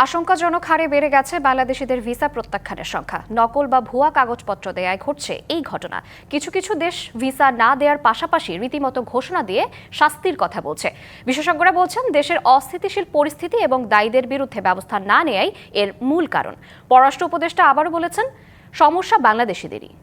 আশঙ্কাজনক হারে বেড়ে গেছে বাংলাদেশিদের ভিসা প্রত্যাখ্যানের সংখ্যা। নকল বা ভুয়া কাগজপত্র দেয়ায় ঘটছে এই ঘটনা। কিছু কিছু দেশ ভিসা না দেওয়ার পাশাপাশি রীতিমতো ঘোষণা দিয়ে শাস্তির কথা বলছে। বিশেষজ্ঞরা বলছেন, দেশের অস্থিতিশীল পরিস্থিতি এবং দায়ীদের বিরুদ্ধে ব্যবস্থা না নেয়াই এর মূল কারণ। পররাষ্ট্র উপদেষ্টা আবারও বলেছেন, সমস্যা বাংলাদেশিদেরই।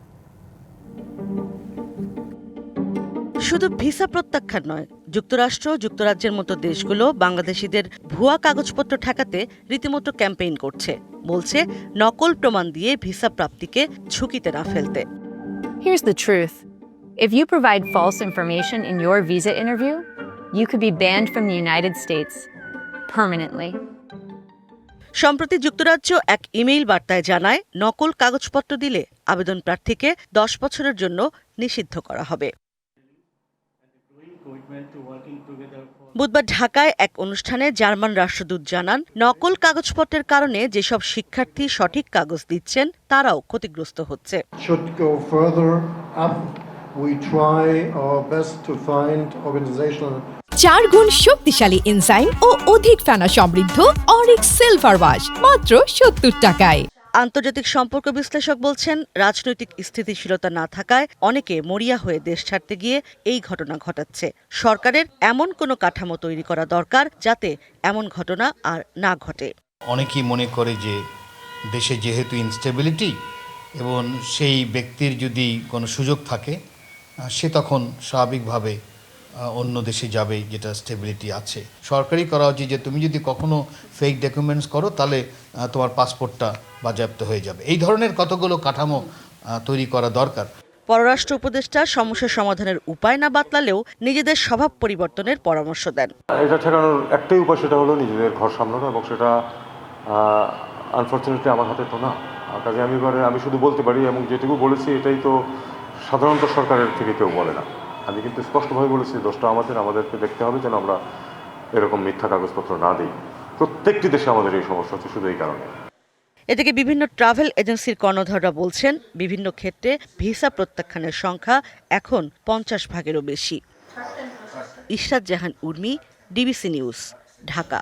শুধু ভিসা প্রত্যাখ্যান নয়, যুক্তরাষ্ট্র, যুক্তরাজ্যের মতো দেশগুলো বাংলাদেশিদের ভুয়া কাগজপত্র ঠেকাতে রীতিমতো ক্যাম্পেইন করছে। বলছে, নকল প্রমাণ দিয়ে ভিসা প্রাপ্তিকে ঝুঁকিতে না ফেলতে। Here's the truth. If you provide false information in your visa interview, you could be banned from the United States permanently. সম্প্রতি যুক্তরাজ্য এক ইমেইল বার্তায় জানায়, নকল কাগজপত্র দিলে আবেদন প্রার্থীকে 10 বছরের জন্য নিষিদ্ধ করা হবে। বুধবার ঢাকায় এক অনুষ্ঠানে জার্মান রাষ্ট্রদূত জানান, নকল কাগজপত্রের কারণে যেসব শিক্ষার্থী সঠিক কাগজ দিচ্ছেন তারাও ক্ষতিগ্রস্ত হচ্ছে। চার গুণ শক্তিশালী এনজাইম ও অধিক ফেনা সমৃদ্ধ অরিক সিলভার ওয়াশ মাত্র 70 টাকায়। আন্তর্জাতিক সম্পর্ক বিশ্লেষক বলছেন, রাজনৈতিক স্থিতিশীলতা না থাকায় অনেকে মরিয়া হয়ে দেশ ছাড়তে গিয়ে এই ঘটনা ঘটাচ্ছে। সরকারের এমন কোনো কাঠামো তৈরি করা দরকার যাতে এমন ঘটনা আর না ঘটে। অনেকেই মনে করে যে দেশে যেহেতু ইনস্টেবিলিটি এবং সেই ব্যক্তির যদি কোনো সুযোগ থাকে সে তখন স্বাভাবিকভাবে অন্য দেশে যাবে যেটা স্টেবিলিটি আছে। সরকারি করা উচিত যে তুমি যদি কখনো ফেক ডকুমেন্টস করো তাহলে তোমার পাসপোর্টটা বাজেয়াপ্ত হয়ে যাবে। এই ধরনের কতগুলো কাঠামো তৈরি করা দরকার। পররাষ্ট্র উপদেষ্টা সমস্যা সমাধানের উপায় না বাতলালেও নিজেদের স্বভাব পরিবর্তনের পরামর্শ দেন। এটা ঠেকানোর একটাই উপায়, সেটা হলো নিজেদের ঘর সামলানো, এবং সেটা আনফর্চুনেটলি আমার হাতে তো না। কাজে আমি শুধু বলতে পারি, এবং যেটুকু বলেছি এটাই তো সাধারণত সরকারের থেকে কেউ বলে না। আমি কিন্তু স্পষ্টভাবে বলেছি, দোষটা আমাদেরকে দেখতে হবে যেন আমরা এরকম মিথ্যা কাগজপত্র না দিই। প্রত্যেকটি দেশে আমাদের এই সমস্যা হচ্ছে শুধু এই কারণে। এদিকে বিভিন্ন ট্রাভেল এজেন্সির কর্ণধাররা বলছেন, বিভিন্ন ক্ষেত্রে ভিসা প্রত্যাখ্যানের সংখ্যা এখন 50 ভাগেরও বেশি। ইশরাত জাহান উর্মি, ডিবিসি নিউজ, ঢাকা।